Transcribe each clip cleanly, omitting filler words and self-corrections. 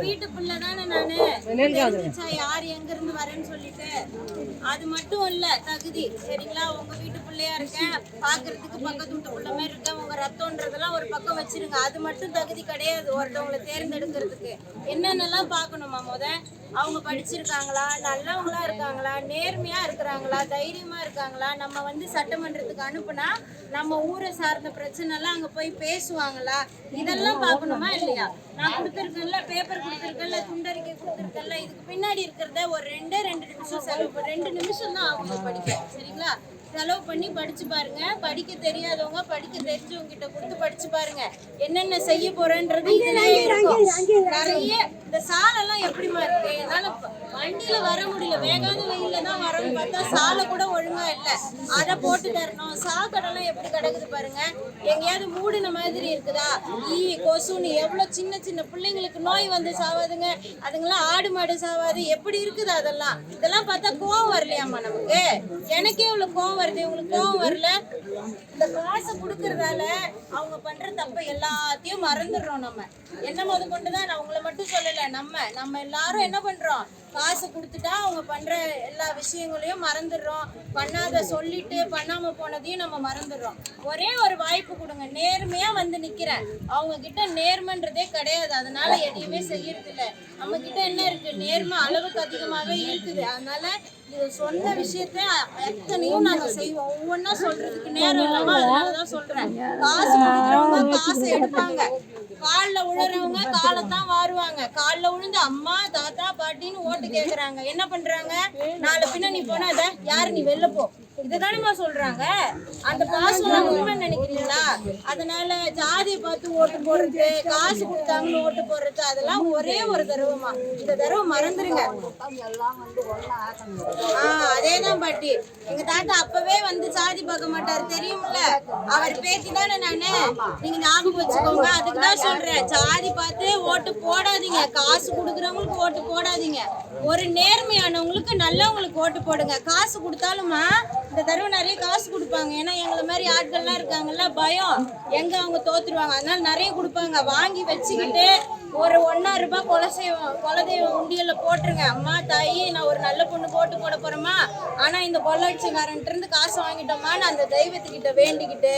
வீட்டு பிள்ளை தானே நானு, யார் எங்க இருந்து வரேன்னு சொல்லிட்டு. அது மட்டும் இல்ல தகுதி, சரிங்களா? உங்க வீட்டு பிள்ளையா இருக்கேன், பாக்குறதுக்கு பக்கத்து வீட்டு பிள்ளை மாதிரி இருக்கேன், உங்க ரத்தம்ன்றதெல்லாம் ஒரு பக்கம் வச்சிருங்க. அது மட்டும் தகுதி கிடையாது ஒருத்தவங்களை தேர்ந்தெடுக்கிறதுக்கு. என்னென்னலாம் பார்க்கணுமா? அவங்க படிச்சிருக்காங்களா, நல்லவங்களா இருக்காங்களா, நேர்மையா இருக்கிறாங்களா, தைரியமா இருக்காங்களா, நம்ம சட்டமன்றத்துக்கு அனுப்புனா நம்ம ஊரை சார்ந்த பிரச்சனை எல்லாம் அங்க போய் பேசுவாங்களா, இதெல்லாம் பார்க்கணுமா இல்லையா? நான் கொடுத்துருக்கேன்ல, பேப்பர் கொடுத்துருக்கேன்ல, துண்டறிக்கை கொடுத்துருக்கேன்ல, இதுக்கு பின்னாடி இருக்கிறத ஒரு 2 நிமிஷம் செலவு, 2 நிமிஷம் தான் அவங்க படிக்கும், சரிங்களா? செலவு பண்ணி படிச்சு பாருங்க. படிக்க தெரியாதவங்க படிக்க தெரிஞ்சவங்க கிட்ட கொடுத்து படிச்சு பாருங்க. என்னென்ன செய்ய போறேன்றது நிறைய. இந்த சாலெல்லாம் எப்படிமா இருக்கு? என்னால வண்டியில வர முடியல, வேகாத வெயில தான் வரணும்னு பார்த்தா சாலை கூட ஒழுங்கா இல்லை. அதை போட்டு தரணும். சாக்கடெல்லாம் எப்படி கிடக்குது பாருங்க. எங்கேயாவது மூடின மாதிரி இருக்குதா? கொசுன்னு எவ்வளவு சின்ன சின்ன பிள்ளைங்களுக்கு நோய் சாவாதுங்க. அதுங்கெல்லாம் ஆடு மாடு சாவாது. எப்படி இருக்குது அதெல்லாம்? இதெல்லாம் பார்த்தா கோவம் வரலையாமா நமக்கு? எனக்கே இவ்வளவு கோவம் வருது, உங்களுக்கு கோவம் வரல? இந்த காசை கொடுக்கறதால அவங்க பண்ற தப்ப எல்லாத்தையும் மறந்துடுறோம். நம்ம என்ன கொண்டுதான், நான் உங்களை மட்டும் சொல்லல, நம்ம எல்லாரும் என்ன பண்றோம்? காசு கொடுத்துட்டா அவங்க பண்ற எல்லா விஷயங்களையும் மறந்துடுறோம். பண்ணாத சொல்லிட்டு பண்ணாம போனதையும் நம்ம மறந்துடுறோம். ஒரே ஒரு வாய்ப்பு கொடுங்க. நேர்மையா நிக்கிறேன். அவங்க கிட்ட நேர்மைன்றதே கிடையாது, அதனால எதையுமே செய்யறது இல்லை. நம்ம கிட்ட என்ன இருக்கு? நேர்மை அளவுக்கு அதிகமாவே இருக்குது. அதனால இது சொன்ன விஷயத்த எத்தனையும் நாங்க செய்வோம். ஒவ்வொன்னா சொல்றதுக்கு நேரம் இல்லாம அதனாலதான் சொல்றேன். காசு கொடுக்குறவங்க காசை எடுப்பாங்க, காலில் விழுறவங்க காலைத்தான் வாருவாங்க. காலில் விழுந்து அம்மா தாத்தா பாட்டின்னு ஓட்டு கேட்கறாங்க. என்ன பண்றாங்க? நாலு பின்ன நீ போனா அத யாரு, நீ வெளில போ, இதுதானேமா சொல்றாங்க. அந்த பாசம் உண்மை நினைக்கிறீங்களா? அதனால ஜாதியை பார்த்து ஓட்டு போடுறது, காசு கொடுத்தாங்கன்னு ஓட்டு போடுறது, அதெல்லாம் ஒரே ஒரு தடவைமா. இந்த தடவை மறந்துருங்க. அதேதான் பாட்டி. எங்க தாத்தா அப்பவே ஜாதி பார்க்க மாட்டாரு, தெரியும்ல? அவர் பேத்தி தானே நானு, நீங்க ஞாபகம் வச்சுக்கோங்க. அதுக்குதான் சொல்றேன், ஜாதி பார்த்து ஓட்டு போடாதீங்க. காசு கொடுக்குறவங்களுக்கு ஓட்டு போடாதீங்க. ஒரு நேர்மையானவங்களுக்கு நல்லவங்களுக்கு ஓட்டு போடுங்க. காசு கொடுத்தாலுமா இந்த தடவை நிறைய காசு கொடுப்பாங்க. ஏன்னா எங்களை மாதிரி ஆட்கள்லாம் இருக்காங்கல்ல, பயம் எங்க அவங்க தோத்துருவாங்க, அதனால நிறைய கொடுப்பாங்க. வாங்கி வச்சுக்கிட்டு ஒரு 1,000 ரூபாய் குலதெய்வ உண்டியல்ல போட்டுருங்க. அம்மா தாயி, நான் ஒரு நல்ல பொண்ணு போட்டு போட போறேம்மா, ஆனா இந்த கொள்ளடிச்சக்காரன்ட்டு இருந்து காசு வாங்கிட்டோமான்னு அந்த தெய்வத்துக்கிட்ட வேண்டிக்கிட்டு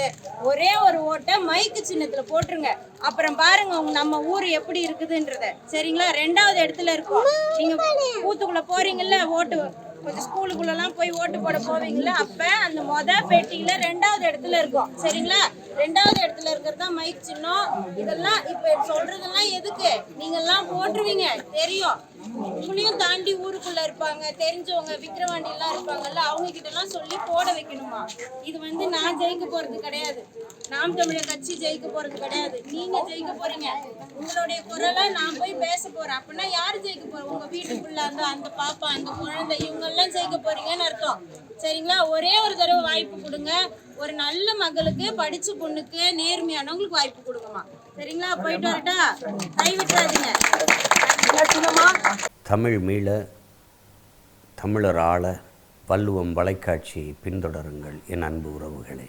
ஒரே ஒரு ஓட்டை மைக்கு சின்னத்துல போட்டுருங்க. அப்புறம் பாருங்க நம்ம ஊர் எப்படி இருக்குதுன்றத, சரிங்களா? 2வது இடத்துல இருக்கும். நீங்க பூத்துக்குள்ள போறீங்கல்ல, ஓட்டு கொஞ்சம் ஸ்கூலுக்குள்ளலாம் போய் ஓட்டு போட போவீங்களா, அப்ப அந்த பெட்டியில 2வது இடத்துல இருக்கும், சரிங்களா? 2வது இடத்துல இருக்கிறது தான் மைக் சின்னம். இதெல்லாம் இப்ப சொல்றதெல்லாம் எதுக்கு? நீங்க எல்லாம் போட்டுருவீங்க, தெரியும். உங்களையும் தாண்டி ஊருக்குள்ள இருப்பாங்க, தெரிஞ்சவங்க விக்கிரவாண்டி எல்லாம் இருப்பாங்கல்ல, அவங்க கிட்ட எல்லாம் சொல்லி போட வைக்கணுமா. இது நான் ஜெயிக்க போறது கிடையாது, நாம் தமிழர் கட்சி ஜெயிக்க போறது கிடையாது. நீங்க ஜெயிக்க போறீங்க. உங்களுடைய குரலை நான் போய் பேச போறேன். அப்படின்னா யாரு ஜெயிக்க போறோம்? உங்க வீட்டுக்குள்ள அந்த பாப்பா, அந்த குழந்தை, இவங்க எல்லாம் ஜெயிக்க போறீங்கன்னு அர்த்தம், சரிங்களா? ஒரே ஒரு தடவை வாய்ப்பு கொடுங்க. ஒரு நல்ல மகளுக்கு, படிச்ச பொண்ணுக்கு, நேர்மையானவங்களுக்கு வாய்ப்பு கொடுங்கம்மா, சரிங்களா? போயிட்டு வரட்டா? கைவிட்டுறாதீங்க. தமிழ் மீள, தமிழர் ஆள, வள்ளுவம் வலைக்காட்சியை பின்தொடருங்கள் என் அன்பு உறவுகளே.